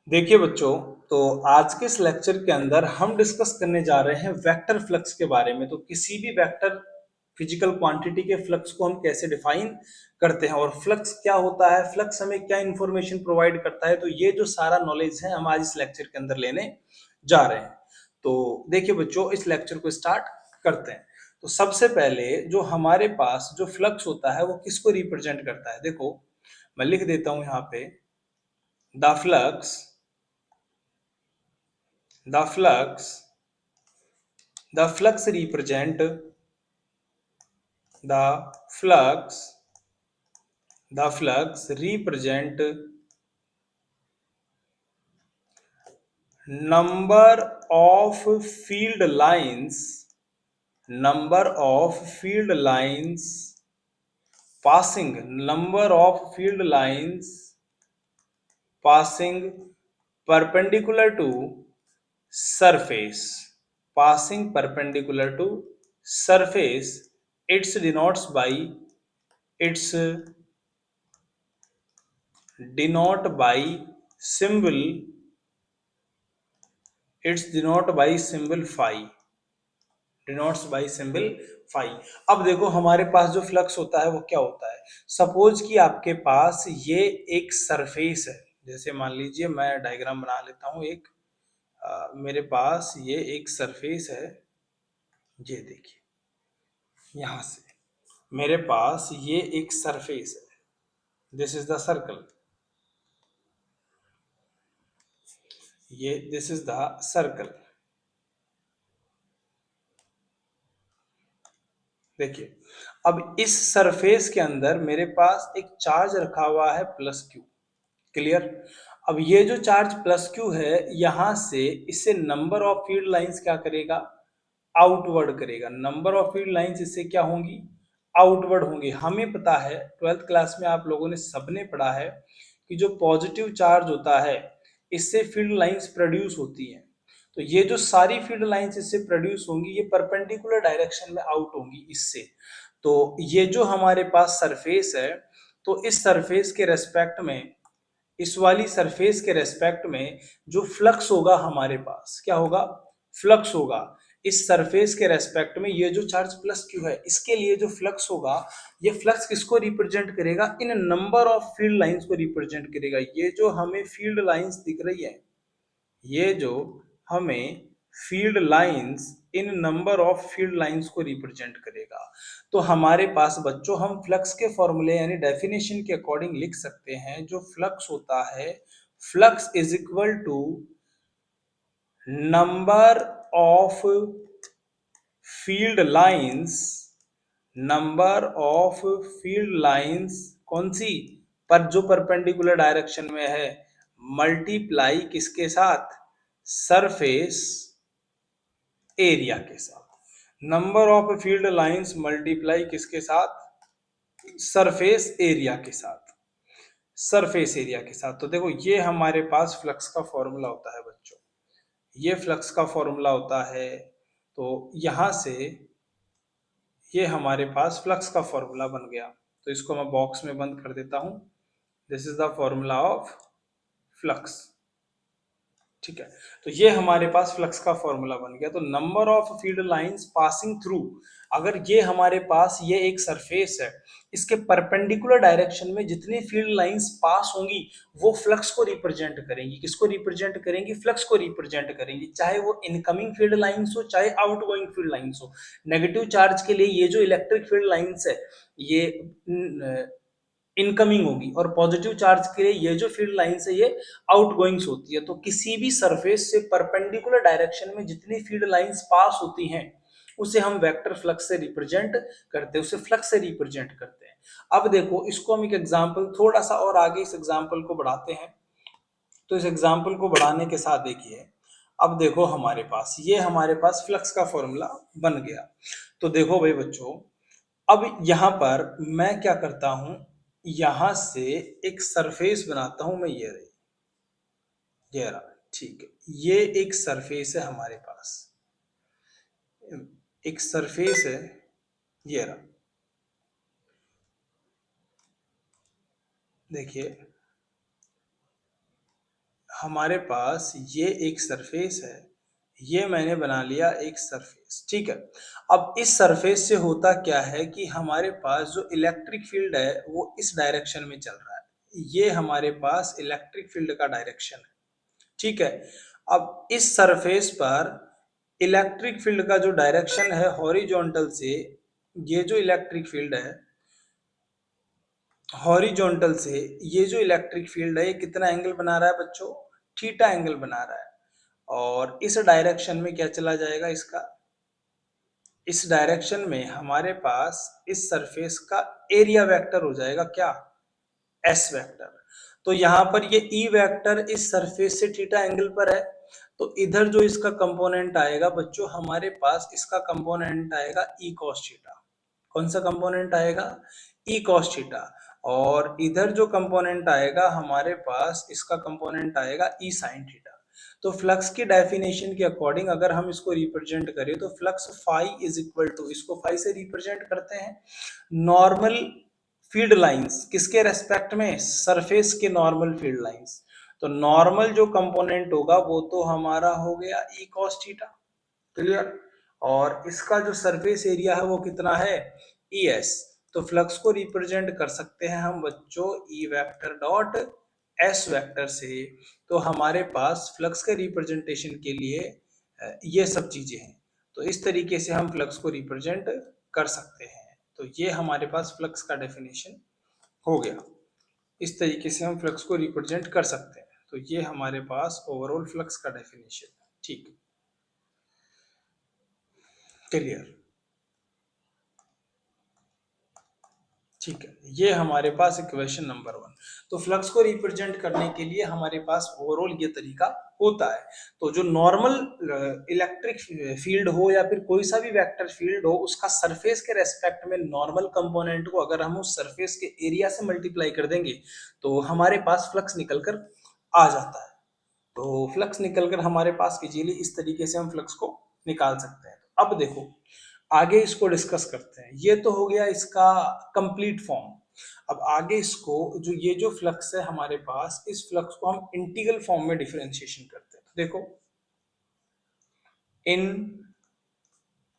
देखिए बच्चों, तो आज के इस लेक्चर के अंदर हम डिस्कस करने जा रहे हैं वेक्टर फ्लक्स के बारे में। तो किसी भी वेक्टर फिजिकल क्वांटिटी के फ्लक्स को हम कैसे डिफाइन करते हैं और फ्लक्स क्या होता है, फ्लक्स हमें क्या इंफॉर्मेशन प्रोवाइड करता है, तो ये जो सारा नॉलेज है हम आज इस लेक्चर के अंदर लेने जा रहे हैं। तो देखिए बच्चों, इस लेक्चर को स्टार्ट करते हैं। तो सबसे पहले जो हमारे पास जो फ्लक्स होता है वो किसको रिप्रेजेंट करता है, देखो मैं लिख देता हूं यहाँ पे the flux the flux the flux represent the flux the flux represent number of field lines number of field lines passing number of field lines passing perpendicular to surface passing perpendicular to surface. It's denotes by its denote by symbol it's denote by symbol phi denotes by symbol phi। अब देखो हमारे पास जो flux होता है वो क्या होता है। सपोज कि आपके पास ये एक सरफेस है, जैसे मान लीजिए मैं डायग्राम बना लेता हूं एक मेरे पास ये एक सरफेस है, ये देखिए यहां से मेरे पास ये एक सरफेस है, दिस इज द सर्कल, ये दिस इज द सर्कल। देखिए अब इस सरफेस के अंदर मेरे पास एक चार्ज रखा हुआ है प्लस क्यू, क्लियर। अब ये जो चार्ज प्लस क्यू है यहां से इससे नंबर ऑफ फील्ड लाइंस क्या करेगा, आउटवर्ड करेगा। नंबर ऑफ फील्ड लाइंस इससे क्या होंगी, आउटवर्ड होंगी। हमें पता है ट्वेल्थ क्लास में आप लोगों ने सबने पढ़ा है कि जो पॉजिटिव चार्ज होता है इससे फील्ड लाइंस प्रोड्यूस होती हैं। तो ये जो सारी फील्ड लाइंस इससे प्रोड्यूस होंगी ये परपेंडिकुलर डायरेक्शन में आउट होंगी इससे। तो ये जो हमारे पास सरफेस है, तो इस सरफेस के रेस्पेक्ट में, इस वाली सरफेस के रेस्पेक्ट में जो फ्लक्स होगा हमारे पास क्या होगा, फ्लक्स होगा। इस सरफेस के रेस्पेक्ट में ये जो चार्ज प्लस क्यू है इसके लिए जो फ्लक्स होगा, ये फ्लक्स किसको रिप्रेजेंट करेगा, इन नंबर ऑफ फील्ड लाइंस को रिप्रेजेंट करेगा। ये जो हमें फील्ड लाइंस दिख रही है, ये जो हमें field lines in number of field lines को रिप्रेजेंट करेगा। तो हमारे पास बच्चों हम फ्लक्स के फॉर्मूले यानी डेफिनेशन के अकॉर्डिंग लिख सकते हैं, जो फ्लक्स होता है, flux is equal to number of field lines, number of field lines कौन सी, पर जो परपेंडिकुलर डायरेक्शन में है, मल्टीप्लाई किसके साथ, सरफेस एरिया के साथ। Number of field lines multiply किसके साथ, सरफेस एरिया के साथ, सरफेस एरिया के साथ। तो देखो ये हमारे पास फ्लक्स का फॉर्मूला होता है बच्चों, ये फ्लक्स का फॉर्मूला होता है। तो यहां से ये हमारे पास फ्लक्स का फॉर्मूला बन गया। तो इसको मैं बॉक्स में बंद कर देता हूं, this is the formula of flux, ठीक है। तो ये हमारे पास फ्लक्स का फॉर्मूला बन गया। तो number of field lines passing through, अगर ये हमारे पास ये एक सरफेस है, इसके परपेंडिकुलर डायरेक्शन में जितनी फील्ड लाइंस पास होंगी वो फ्लक्स को रिप्रेजेंट करेंगी, किसको रिप्रेजेंट करेंगी, फ्लक्स को रिप्रेजेंट करेंगी। चाहे वो इनकमिंग फील्ड लाइंस हो चाहे आउटगोइंग फील्ड लाइंस हो। नेगेटिव चार्ज के लिए ये जो इलेक्ट्रिक फील्ड लाइंस है ये इनकमिंग होगी, और पॉजिटिव चार्ज के लिए ये जो फील्ड लाइंस है ये आउटगोइंग्स होती है। तो किसी भी सरफेस से परपेंडिकुलर डायरेक्शन में जितनी फील्ड लाइंस पास होती हैं उसे हम वेक्टर फ्लक्स से रिप्रेजेंट करते हैं, उसे फ्लक्स से रिप्रेजेंट करते हैं। अब देखो इसको हम एक एग्जांपल, थोड़ा सा और आगे इस एग्जांपल को बढ़ाते हैं। तो इस एग्जांपल को बढ़ाने के साथ देखिए, अब देखो हमारे पास ये हमारे पास फ्लक्स का फॉर्मूला बन गया। तो देखो भाई बच्चों, अब यहां पर मैं क्या करता हूं, यहां से एक सरफेस बनाता हूं मैं, ये रही, ये रहा, ठीक है। ये एक सरफेस है हमारे पास, एक सरफेस है, ये रहा, देखिए हमारे पास ये एक सरफेस है, ये मैंने बना लिया एक सरफेस, ठीक है। अब इस सरफेस से होता क्या है कि हमारे पास जो इलेक्ट्रिक फील्ड है वो इस डायरेक्शन में चल रहा है, ये हमारे पास इलेक्ट्रिक फील्ड का डायरेक्शन है, ठीक है। अब इस सरफेस पर इलेक्ट्रिक फील्ड का जो डायरेक्शन है हॉरिजॉन्टल से, ये जो इलेक्ट्रिक फील्ड है हॉरिजॉन्टल से, ये जो इलेक्ट्रिक फील्ड है ये कितना एंगल बना रहा है बच्चों, थीटा एंगल बना रहा है। और इस डायरेक्शन में क्या चला जाएगा इसका, इस डायरेक्शन में हमारे पास इस सरफेस का एरिया वेक्टर हो जाएगा क्या, एस वेक्टर। तो यहाँ पर ये ई वेक्टर इस सरफेस से थीटा एंगल पर है, तो इधर जो इसका कंपोनेंट आएगा बच्चों, हमारे पास इसका कंपोनेंट आएगा ई कॉस थीटा। कौन सा कंपोनेंट आएगा, ई कॉस थीटा। और इधर जो कंपोनेंट आएगा हमारे पास, इसका कंपोनेंट आएगा ई साइन थीटा। तो फ्लक्स की डेफिनेशन के अकॉर्डिंग अगर हम इसको रिप्रेजेंट करें तो flux phi is equal to, इसको फाई से रिप्रेजेंट करते हैं नॉर्मल फील्ड लाइंस, किसके रेस्पेक्ट में, सरफेस के नॉर्मल फील्ड लाइंस। तो नॉर्मल जो कंपोनेंट होगा वो तो हमारा हो गया ई कॉस थीटा, क्लियर। और इसका जो सरफेस एरिया है वो कितना है, ई एस। तो फ्लक्स को रिप्रेजेंट कर सकते हैं हम बच्चों E vector dot S vector से। तो हमारे पास फ्लक्स के रिप्रेजेंटेशन के लिए ये सब चीजें हैं। तो इस तरीके से हम फ्लक्स को रिप्रेजेंट कर सकते हैं। तो ये हमारे पास फ्लक्स का डेफिनेशन हो गया, इस तरीके से हम फ्लक्स को रिप्रेजेंट कर सकते हैं। तो ये हमारे पास ओवरऑल फ्लक्स का डेफिनेशन है, ठीक, क्लियर, ठीक है। ये हमारे पास इक्वेशन नंबर 1। तो फ्लक्स को रिप्रेजेंट करने के लिए हमारे पास ओवरऑल ये तरीका होता है। तो जो नॉर्मल इलेक्ट्रिक फील्ड हो या फिर कोई सा भी वेक्टर फील्ड हो, उसका सरफेस के रेस्पेक्ट में नॉर्मल कंपोनेंट को अगर हम उस सरफेस के एरिया से मल्टीप्लाई कर देंगे तो हमारे पास फ्लक्स निकलकर आ जाता है। तो फ्लक्स निकलकर हमारे पास इजीली इस तरीके से हम फ्लक्स को निकाल सकते हैं। अब देखो आगे इसको डिस्कस करते हैं। ये तो हो गया इसका कंप्लीट फॉर्म। अब आगे इसको, जो ये जो फ्लक्स है हमारे पास, इस फ्लक्स को हम इंटीग्रल फॉर्म में डिफरेंशिएशन करते हैं। तो देखो इन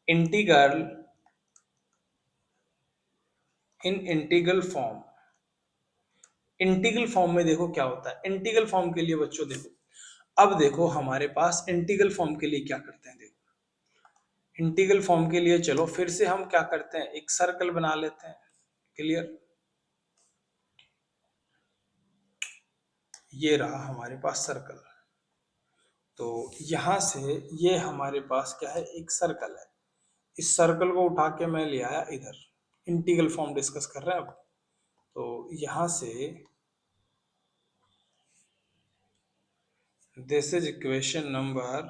इंटीग्रल फॉर्म, इंटीग्रल फॉर्म में देखो क्या होता है। इंटीग्रल फॉर्म के लिए बच्चों देखो, अब देखो हमारे पास इंटीग्रल फॉर्म के लिए क्या करते हैं। देखो इंटीग्रल फॉर्म के लिए चलो फिर से हम क्या करते हैं, एक सर्कल बना लेते हैं, क्लियर। ये रहा हमारे पास सर्कल। तो यहां से ये हमारे पास क्या है, एक सर्कल है। इस सर्कल को उठा के मैं ले आया इधर, इंटीग्रल फॉर्म डिस्कस कर रहे हैं अब। तो यहां से दिस इज इक्वेशन नंबर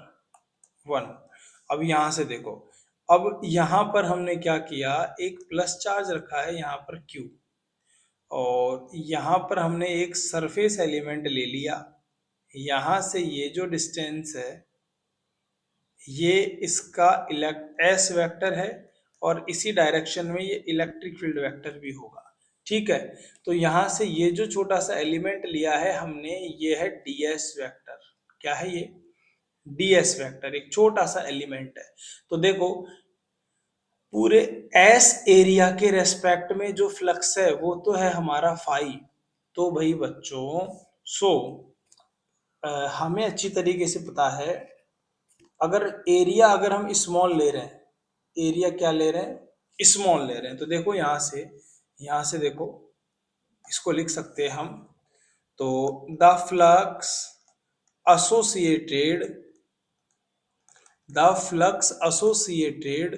1। अब यहां से देखो, अब यहां पर हमने क्या किया, एक प्लस चार्ज रखा है यहाँ पर Q, और यहाँ पर हमने एक सरफेस एलिमेंट ले लिया। यहां से ये जो डिस्टेंस है ये इसका एस वेक्टर है, और इसी डायरेक्शन में ये इलेक्ट्रिक फील्ड वेक्टर भी होगा, ठीक है। तो यहां से ये जो छोटा सा एलिमेंट लिया है हमने, ये है ds वेक्टर। क्या है ये, ds वेक्टर, एक छोटा सा एलिमेंट है। तो देखो पूरे एस एरिया के रेस्पेक्ट में जो फ्लक्स है वो तो है हमारा फाई। तो भाई बच्चों सो हमें अच्छी तरीके से पता है, अगर एरिया अगर हम स्मॉल ले रहे हैं, एरिया क्या ले रहे हैं, स्मॉल ले रहे हैं, तो देखो यहां से देखो इसको लिख सकते हैं हम। तो the flux associated, the flux associated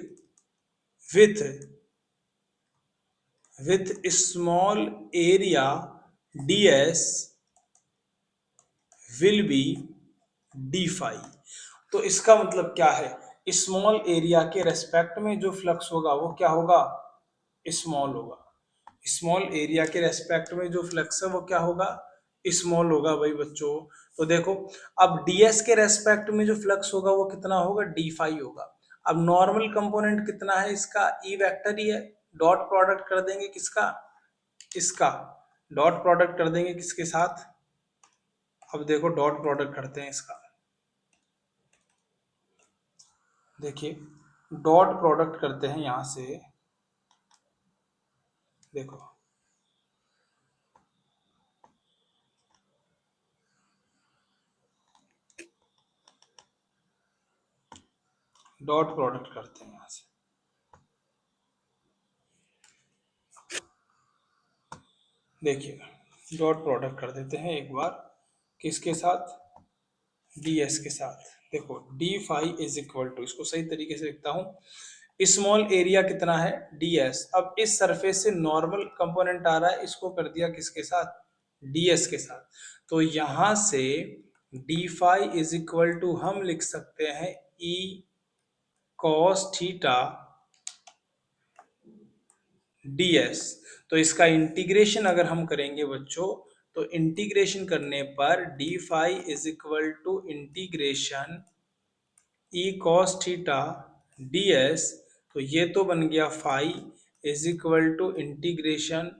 with small area ds will be d phi. तो इसका मतलब क्या है, स्मॉल एरिया के रेस्पेक्ट में जो फ्लक्स होगा वो क्या होगा, स्मॉल होगा। स्मॉल एरिया के रेस्पेक्ट में जो फ्लक्स है वो क्या होगा, स्मॉल होगा भाई बच्चों। तो देखो अब ds के रेस्पेक्ट में जो फ्लक्स होगा वो कितना होगा, डी फाई होगा। अब नॉर्मल कंपोनेंट कितना है इसका, ई वेक्टर ही है। डॉट प्रोडक्ट कर देंगे किसका, इसका डॉट प्रोडक्ट कर देंगे किसके साथ, अब देखो डॉट प्रोडक्ट करते हैं इसका। देखिए डॉट प्रोडक्ट करते हैं यहां से, देखो डॉट प्रोडक्ट करते हैं यहां से। देखिए डॉट प्रोडक्ट कर देते हैं एक बार, किसके साथ, डी एस के साथ। देखो d phi is equal to, इसको सही तरीके से लिखता हूं, स्मॉल एरिया कितना है डी एस। अब इस सरफेस से नॉर्मल कंपोनेंट आ रहा है, इसको कर दिया किसके साथ, डी एस के साथ। तो यहां से d phi is equal to हम लिख सकते हैं ई कॉस थीटा ds। तो इसका इंटीग्रेशन अगर हम करेंगे बच्चों, तो इंटीग्रेशन करने पर d phi is equal to integration E cos theta ds। तो ये तो बन गया phi is equal to integration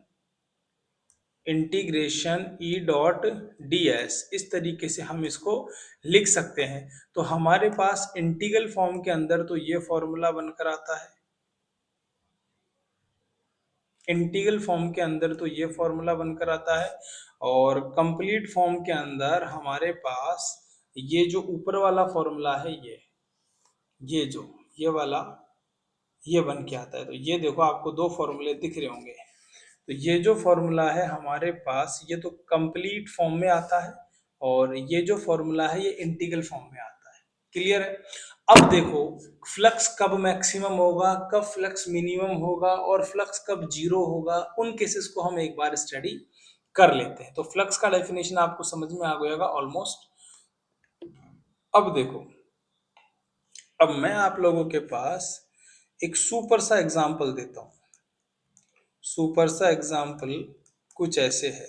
E dot ds। इस तरीके से हम इसको लिख सकते हैं। तो हमारे पास इंटीग्रल फॉर्म के अंदर तो ये फॉर्मूला बनकर आता है, इंटीग्रल फॉर्म के अंदर तो ये फॉर्मूला बनकर आता है, और कंप्लीट फॉर्म के अंदर हमारे पास ये जो ऊपर वाला फॉर्मूला है, ये जो ये वाला ये बन के आता है। तो ये देखो आपको दो फॉर्मूले दिख रहे होंगे। तो ये जो फॉर्मूला है हमारे पास, ये तो कंप्लीट फॉर्म में आता है, और ये जो फॉर्मूला है ये इंटीग्रल फॉर्म में आता है। क्लियर है। अब देखो फ्लक्स कब मैक्सिमम होगा, कब फ्लक्स मिनिमम होगा, और फ्लक्स कब जीरो होगा, उन केसेस को हम एक बार स्टडी कर लेते हैं। तो फ्लक्स का डेफिनेशन आपको समझ में आ गया ऑलमोस्ट। अब देखो, अब मैं आप लोगों के पास एक सुपर सा एग्जांपल देता हूं। सुपर सा एग्जांपल कुछ ऐसे है,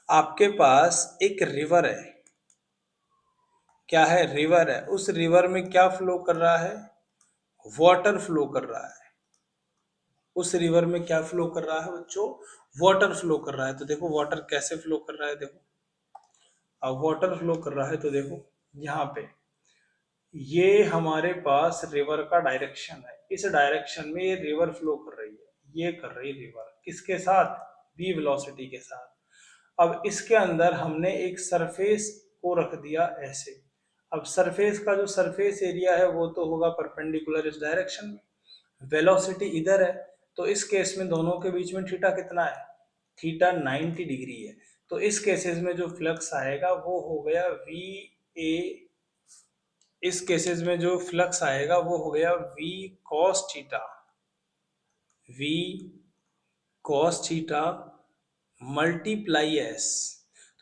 आपके पास एक रिवर है, क्या है, रिवर है। उस रिवर में क्या फ्लो कर रहा है, वाटर फ्लो कर रहा है। उस रिवर में क्या फ्लो कर रहा है बच्चों, वाटर फ्लो कर रहा है। तो देखो वाटर कैसे फ्लो कर रहा है, देखो अब वाटर फ्लो कर रहा है तो देखो यहाँ पे ये हमारे पास रिवर का डायरेक्शन है, इस डायरेक्शन में ये रिवर फ्लो कर रही है, ये कर रही रिवर किसके साथ, v वेलोसिटी के साथ। अब इसके अंदर हमने एक सरफेस को रख दिया ऐसे। अब सरफेस का जो सरफेस एरिया है वो तो होगा परपेंडिकुलर इस डायरेक्शन में, वेलोसिटी इधर है। तो इस केस में दोनों के बीच में थीटा कितना है, थीटा 90 डिग्री है। तो इस केसेस में जो फ्लक्स आएगा वो हो गया वी ए, इस केसेस में जो फ्लक्स आएगा वो हो गया V cos theta, V cos theta multiply S.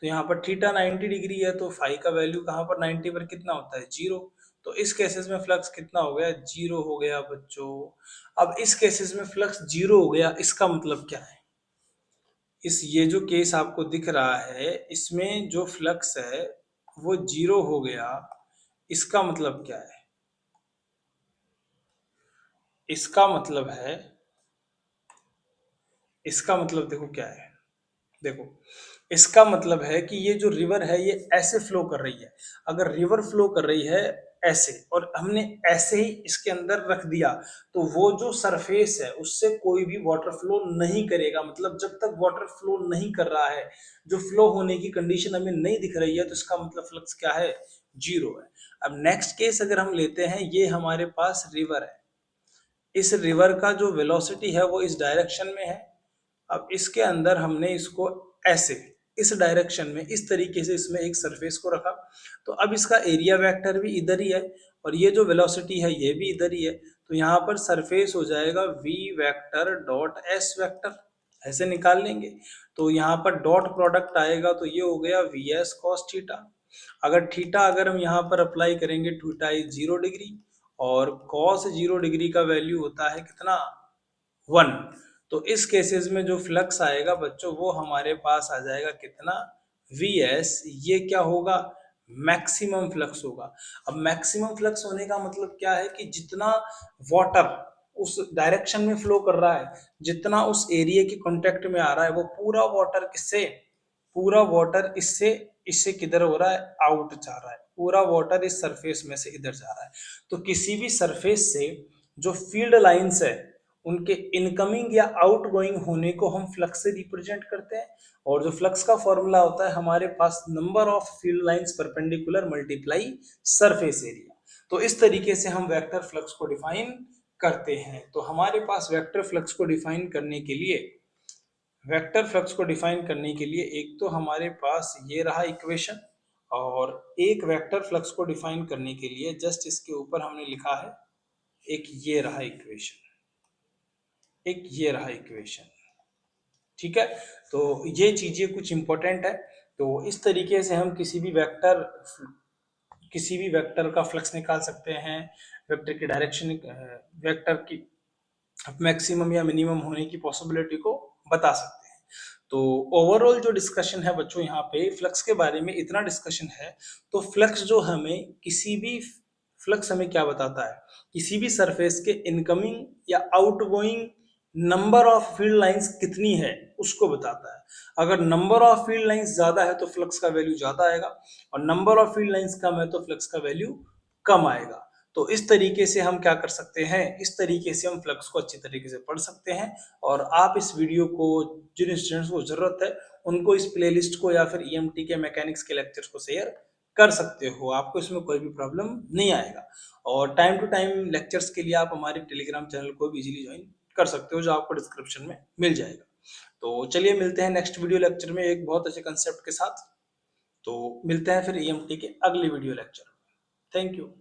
तो यहाँ पर थीटा 90 डिग्री है, तो फाई का वैल्यू कहाँ पर 90 पर कितना होता है, जीरो। तो इस केसेस में फ्लक्स कितना हो गया, जीरो हो गया बच्चों। अब इस केसेस में फ्लक्स जीरो हो गया, इसका मतलब क्या है, इस ये जो केस आपको दिख रहा है इसमें जो फ्लक्स है वो जीरो हो गया। इसका मतलब क्या है, इसका मतलब है, इसका मतलब देखो क्या है, देखो इसका मतलब है कि ये जो रिवर है ये ऐसे फ्लो कर रही है। अगर रिवर फ्लो कर रही है ऐसे, और हमने ऐसे ही इसके अंदर रख दिया, तो वो जो सरफेस है उससे कोई भी वाटर फ्लो नहीं करेगा। मतलब जब तक वाटर फ्लो नहीं कर रहा है, जो फ्लो होने की कंडीशन हमें नहीं दिख रही है, तो इसका मतलब फ्लक्स क्या है, जीरो है। अब नेक्स्ट केस अगर हम लेते हैं, ये हमारे पास रिवर है, इस रिवर का जो वेलोसिटी है वो इस डायरेक्शन में है। अब इसके अंदर हमने इसको ऐसे इस डायरेक्शन में इस तरीके से इसमें एक सरफेस को रखा, तो अब इसका एरिया वेक्टर भी इधर ही है, और ये जो वेलोसिटी है ये भी इधर ही है। तो यहाँ पर सरफेस हो जाएगा v vector dot s vector, ऐसे निकाल लेंगे। तो यहाँ पर डॉट प्रोडक्ट आएगा, तो ये हो गया वी एस कॉस थीटा। अगर थीटा अगर हम यहाँ पर अप्लाई करेंगे, थीटा इज 0 डिग्री, और कॉस 0 डिग्री का वैल्यू होता है कितना, 1। तो इस केसेस में जो फ्लक्स आएगा बच्चों वो हमारे पास आ जाएगा कितना, Vs। ये क्या होगा, मैक्सिमम फ्लक्स होगा। अब मैक्सिमम फ्लक्स होने का मतलब क्या है कि जितना वाटर उस डायरेक्शन में फ्लो कर रहा है, जितना उस एरिया के कांटेक्ट में आ रहा है, वो पूरा वाटर किससे, पूरा वाटर इससे इससे किधर हो रहा है, आउट जा रहा है, पूरा वाटर इस सरफेस में से इधर जा रहा है। तो किसी भी सरफेस से जो फील्ड लाइंस है उनके इनकमिंग या आउटगोइंग होने को हम फ्लक्स से रिप्रेजेंट करते हैं। और जो फ्लक्स का फॉर्मूला होता है हमारे पास, number of field lines perpendicular multiply surface area. तो इस तरीके से हम वेक्टर फ्लक्स को डिफाइन करते हैं। तो हमारे पास वेक्टर फ्लक्स को डिफाइन करने के लिए, एक तो हमारे पास ये रहा इक्वेशन, और एक वेक्टर फ्लक्स को डिफाइन करने के लिए जस्ट इसके ऊपर हमने लिखा है एक ये रहा इक्वेशन, ठीक है। तो ये चीजें कुछ इंपॉर्टेंट है। तो इस तरीके से हम किसी भी वेक्टर का फ्लक्स निकाल सकते हैं, वेक्टर की डायरेक्शन, वेक्टर की मैक्सिमम या मिनिमम होने की पॉसिबिलिटी को बता सकते हैं। तो ओवरऑल जो डिस्कशन है बच्चों यहाँ पे फ्लक्स के बारे में इतना डिस्कशन है। तो फ्लक्स हमें क्या बताता है, किसी भी सरफेस के इनकमिंग या outgoing number of field lines कितनी है उसको बताता है। अगर नंबर ऑफ फील्ड लाइंस ज्यादा है तो फ्लक्स का वैल्यू ज्यादा आएगा, और नंबर ऑफ फील्ड लाइंस कम है तो फ्लक्स का वैल्यू कम आएगा। तो इस तरीके से हम क्या कर सकते हैं, इस तरीके से हम फ्लक्स को अच्छी तरीके से पढ़ सकते हैं। और आप इस वीडियो को जिन स्टूडेंट्स को जरूरत है उनको इस प्लेलिस्ट को या फिर ईएमटी के मैकेनिक्स के लेक्चर्स को शेयर कर सकते हो, आपको इसमें कोई भी प्रॉब्लम नहीं आएगा। और टाइम टू टाइम लेक्चर्स के लिए आप हमारे टेलीग्राम चैनल को भी इजीली ज्वाइन कर सकते हो, जो आपको डिस्क्रिप्शन में मिल जाएगा। तो चलिए मिलते हैं नेक्स्ट वीडियो लेक्चर में एक बहुत अच्छे कंसेप्ट के साथ। तो मिलते हैं फिर ईएमटी के अगले वीडियो लेक्चर में। Thank you.